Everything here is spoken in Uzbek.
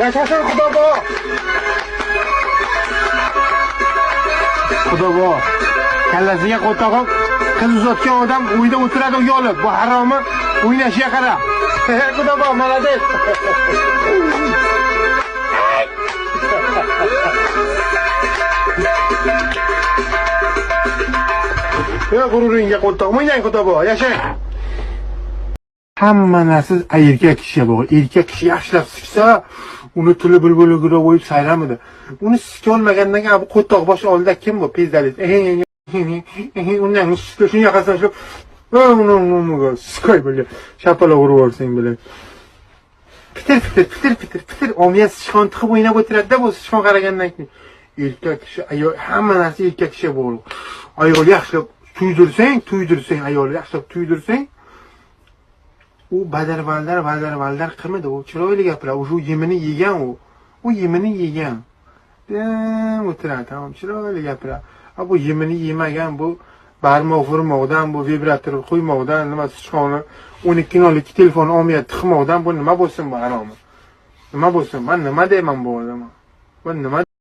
Yashasın Xudo bor. Xudo bor. Kallasiga qo'tog'im qiz uzatgan odam uyda o'tiradi uyolib. Bu haromi o'ynashiga qara. Xudo bor, молодец. G'ururingga qo'tog'im o'ynang Xudo bor, yashang. Hamma narsa erkak kishiga bog'liq. Erkak kishi yaxshilab siksa, uni tili bulbulga qo'yib sayramidi. Uni sika olmagandan keyin bu qo'toq bosh oldida kim bu pezdalik? Undan shuni yoqasidan shu sikoy bo'lgan. Shapaloq urib yuborsang bilan. Pitir. Omiya sichqon tiqib o'ynab o'tiradi-da, bu sichqon qaragandan keyin. Erkak kishi, ayol, hamma narsa erkak kishiga bog'liq. Ayol yaxshilab tuydirsang, ayol yaxshilab tuydirsang, u badar-valdar qilmadi, u chiroyli gapiradi, u yemini yegan u. U yemini yegan. O'tiradi, tamom, chiroyli gapiradi. Bu yemini yemagan, bu barmoq-furmoqdan, bu vibrator qo'ymoqdan, nima sichqoni 12 nollik telefon olmay tiqmoqdan bu nima bo'lsin bu haromi? Nima bo'lsin? Men nima deyman bu odamga? Bu nima